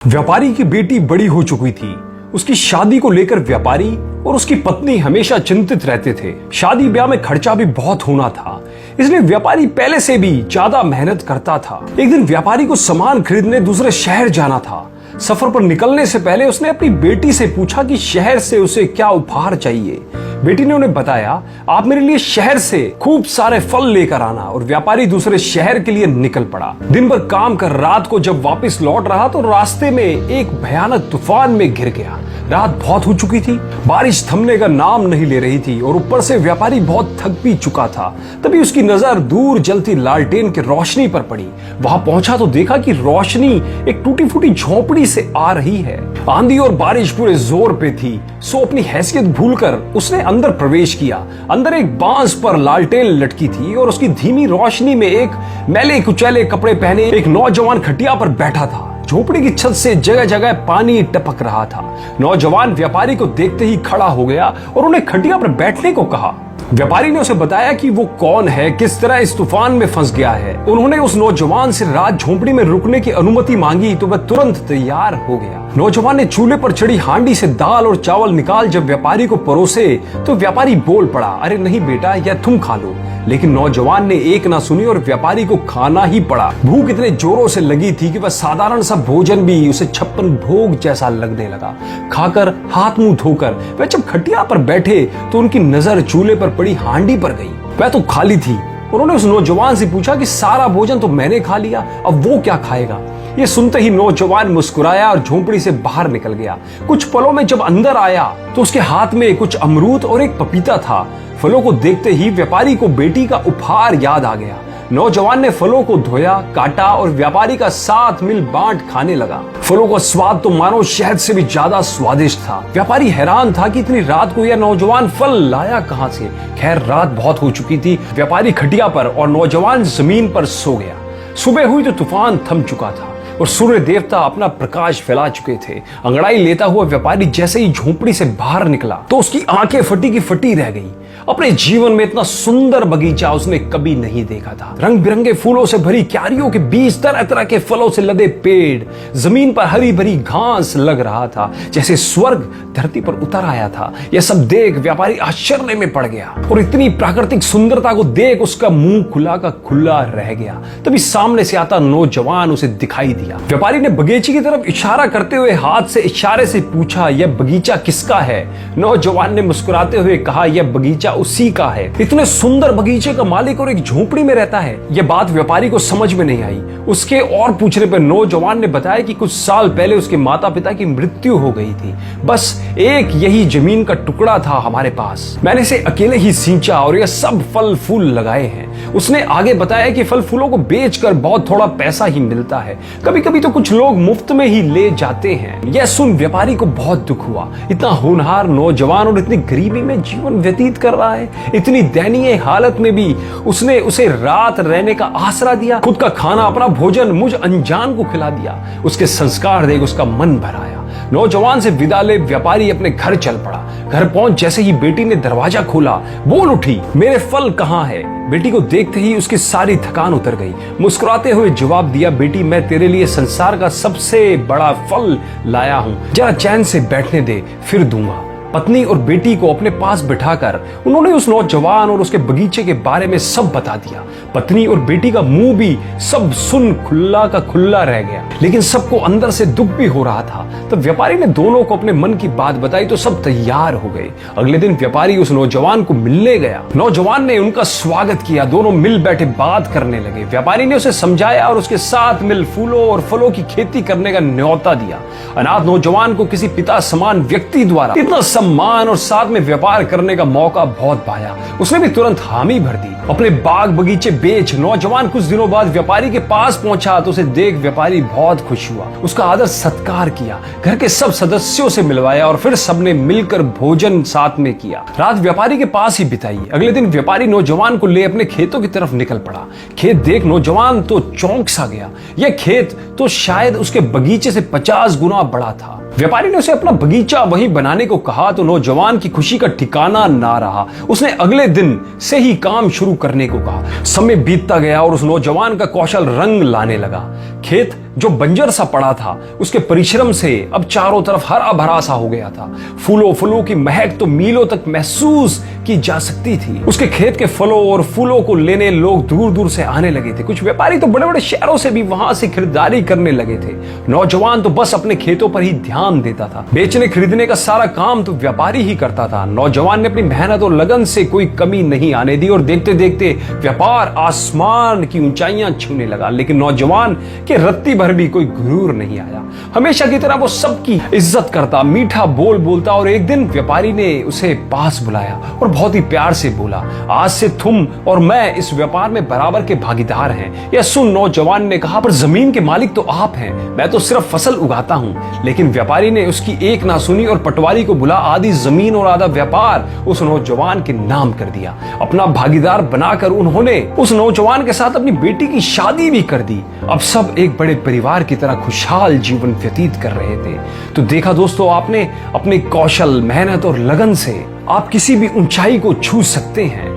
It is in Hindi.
व्यापारी की बेटी बड़ी हो चुकी थी। उसकी शादी को लेकर व्यापारी और उसकी पत्नी हमेशा चिंतित रहते थे। शादी ब्याह में खर्चा भी बहुत होना था, इसलिए व्यापारी पहले से भी ज्यादा मेहनत करता था। एक दिन व्यापारी को सामान खरीदने दूसरे शहर जाना था। सफर पर निकलने से पहले उसने अपनी बेटी से पूछा कि शहर से उसे क्या उपहार चाहिए। बेटी ने उन्हें बताया, आप मेरे लिए शहर से खूब सारे फल लेकर आना। और व्यापारी दूसरे शहर के लिए निकल पड़ा। दिन भर काम कर रात को जब वापस लौट रहा तो रास्ते में एक भयानक तूफान में घिर गया। रात बहुत हो चुकी थी, बारिश थमने का नाम नहीं ले रही थी और ऊपर से व्यापारी बहुत थक भी चुका था। तभी उसकी नजर दूर जलती लालटेन की रोशनी पर पड़ी। वहां पहुंचा तो देखा कि रोशनी एक टूटी फूटी झोपड़ी से आ रही है। आंधी और बारिश पूरे जोर पे थी, सो अपनी हैसियत भूलकर उसने अंदर प्रवेश किया। अंदर एक बांस पर लालटेन लटकी थी और उसकी धीमी रोशनी में एक मैले कुचैले कपड़े पहने एक नौजवान खटिया पर बैठा था। झोपड़ी की छत से जगह जगह पानी टपक रहा था। नौजवान व्यापारी को देखते ही खड़ा हो गया और उन्हें खटिया पर बैठने को कहा। व्यापारी ने उसे बताया कि वो कौन है, किस तरह इस तूफान में फंस गया है। उन्होंने उस नौजवान से रात झोपड़ी में रुकने की अनुमति मांगी तो वह तुरंत तैयार हो गया। नौजवान ने चूल्हे पर चढ़ी हांडी से दाल और चावल निकाल जब व्यापारी को परोसे तो व्यापारी बोल पड़ा, अरे नहीं बेटा, यह तुम खा लो। लेकिन नौजवान ने एक ना सुनी और व्यापारी को खाना ही पड़ा। भूख इतने जोरों से लगी थी कि वह साधारण सा भोजन भी उसे 56 भोग जैसा लगने लगा। खाकर हाथ मुंह धोकर वह जब खटिया पर बैठे तो उनकी नजर चूल्हे पर पड़ी हांडी पर गई। वह तो खाली थी। उन्होंने उस नौजवान से पूछा कि सारा भोजन तो मैंने खा लिया, अब वो क्या खाएगा। ये सुनते ही नौजवान मुस्कुराया और झोंपड़ी से बाहर निकल गया। कुछ पलों में जब अंदर आया तो उसके हाथ में कुछ अमरूद और एक पपीता था। फलों को देखते ही व्यापारी को बेटी का उपहार याद आ गया। नौजवान ने फलों को धोया, काटा और व्यापारी का साथ मिल बांट खाने लगा। फलों का स्वाद तो मानो शहद से भी ज्यादा स्वादिष्ट था। व्यापारी हैरान था कि इतनी रात को यह नौजवान फल लाया कहां से। खैर, रात बहुत हो चुकी थी। व्यापारी खटिया पर और नौजवान जमीन पर सो गया। सुबह हुई तो तूफान थम चुका था और सूर्य देवता अपना प्रकाश फैला चुके थे। अंगड़ाई लेता हुआ व्यापारी जैसे ही झोपड़ी से बाहर निकला तो उसकी आंखें फटी की फटी रह गई। अपने जीवन में इतना सुंदर बगीचा उसने कभी नहीं देखा था। रंग बिरंगे फूलों से भरी क्यारियों के बीच तरह तरह के फलों से लदे पेड़, जमीन पर हरी भरी घास लग रहा था, जैसे स्वर्ग धरती पर उतर आया था। यह सब देख व्यापारी आश्चर्य में पड़ गया और इतनी प्राकृतिक सुंदरता को देख उसका मुंह खुला का खुला रह गया। तभी सामने से आता नौजवान उसे दिखाई दिया। व्यापारी ने बगीचे की तरफ इशारा करते हुए हाथ से इशारे से पूछा, यह बगीचा किसका है। नौजवान ने मुस्कुराते हुए कहा, यह बगीचा उसी का है। इतने सुंदर बगीचे का मालिक और एक झोपड़ी में रहता है। यह बात व्यापारी को समझ में नहीं आई। उसके और पूछने पर नौजवान ने बताया कि कुछ साल पहले उसके माता पिता की मृत्यु हो गई थी। बस एक यही जमीन का टुकड़ा था हमारे पास। मैंने इसे अकेले ही सींचा और यह सब फल फूल लगाए हैं। उसने आगे बताया कि फल फूलों को बेचकर बहुत थोड़ा पैसा ही मिलता है। कभी कभी तो कुछ लोग मुफ्त में ही ले जाते हैं। यह सुन व्यापारी को बहुत दुख हुआ। इतना होनहार नौजवान और इतनी गरीबी में जीवन व्यतीत कर रहा है। इतनी दयनीय हालत में भी उसने उसे रात रहने का आसरा दिया। खुद का खाना, अपना भोजन मुझ अनजान को खिला दिया। उसके संस्कार देख उसका मन भर आया। नौजवान से विदा ले व्यापारी अपने घर चल पड़ा। घर पहुंच जैसे ही बेटी ने दरवाजा खोला, बोल उठी, मेरे फल कहां है। बेटी को देखते ही उसकी सारी थकान उतर गई। मुस्कुराते हुए जवाब दिया, बेटी मैं तेरे लिए संसार का सबसे बड़ा फल लाया हूं, जरा चैन से बैठने दे, फिर दूंगा। पत्नी और बेटी को अपने पास बिठाकर उन्होंने उस नौजवान और उसके बगीचे के बारे में सब बता दिया। पत्नी और बेटी का मुंह भी सब सुन खुला का खुला रह गया, लेकिन सबको अंदर से दुख भी हो रहा था। तब व्यापारी ने दोनों को अपने मन की बात बताई तो सब तैयार हो गए। अगले दिन व्यापारी उस नौजवान को मिलने गया। नौजवान ने उनका स्वागत किया। दोनों मिल बैठे बात करने लगे। व्यापारी ने उसे समझाया और उसके साथ मिल फूलों और फलों की खेती करने का न्योता दिया। अनाथ नौजवान को किसी पिता समान व्यक्ति द्वारा इतना सम्मान और साथ में व्यापार करने का मौका बहुत पाया। उसने भी तुरंत हामी भर दी। अपने बाग बगीचे बेच नौजवान कुछ दिनों बाद व्यापारी के पास पहुंचा तो उसे देख व्यापारी बहुत खुश हुआ। उसका आदर सत्कार किया, घर के सब सदस्यों से मिलवाया और फिर सबने मिलकर भोजन साथ में किया। रात व्यापारी के पास ही बिताई। अगले दिन व्यापारी नौजवान को ले अपने खेतों की तरफ निकल पड़ा। खेत देख नौजवान तो चौंक सा गया। यह खेत तो शायद उसके बगीचे से 50 गुना बड़ा था। व्यापारी ने उसे अपना बगीचा वहीं बनाने को कहा तो नौजवान की खुशी का ठिकाना ना रहा। उसने अगले दिन से ही काम शुरू करने को कहा। समय बीतता गया और उस नौजवान का कौशल रंग लाने लगा। खेत जो बंजर सा पड़ा था, उसके परिश्रम से अब चारों तरफ हरा भरा सा हो गया था। फूलों फूलों की महक तो मीलों तक महसूस की जा सकती थी। उसके खेत के फलों और फूलों को लेने लोग दूर दूर से आने लगे थे। कुछ व्यापारी तो बड़े बड़े शहरों से भी वहां से खरीदारी करने लगे थे। नौजवान तो बस अपने खेतों पर ही ध्यान देता था। बेचने खरीदने का सारा काम तो व्यापारी ही करता था। नौजवान ने अपनी मेहनत और लगन से कोई कमी नहीं आने दी और देखते देखते व्यापार आसमान की ऊंचाइयां छूने लगा। लेकिन नौजवान के रत्ती भर भी कोई गुरूर नहीं आया। हमेशा की तरह वो सबकी इज्जत करता, मीठा बोल बोलता। और एक दिन व्यापारी ने उसे पास बुलाया और बहुत ही प्यार से बोला, आज से तुम और मैं इस व्यापार में बराबर के भागीदार हैं। यह सुन नौजवान ने कहा, पर जमीन के मालिक तो आप हैं, मैं तो सिर्फ फसल उगाता हूं। लेकिन व्यापारी ने उसकी एक ना सुनी और पटवारी को बुला आधी जमीन और आधा व्यापार उस नौजवान के नाम कर दिया। अपना भागीदार बनाकर उन्होंने उस नौजवान के साथ अपनी बेटी की शादी भी कर दी। अब सब एक बड़े परिवार की तरह खुशहाल जीवन व्यतीत कर रहे थे। तो देखा दोस्तों, आपने अपने कौशल, मेहनत और लगन से आप किसी भी ऊंचाई को छू सकते हैं।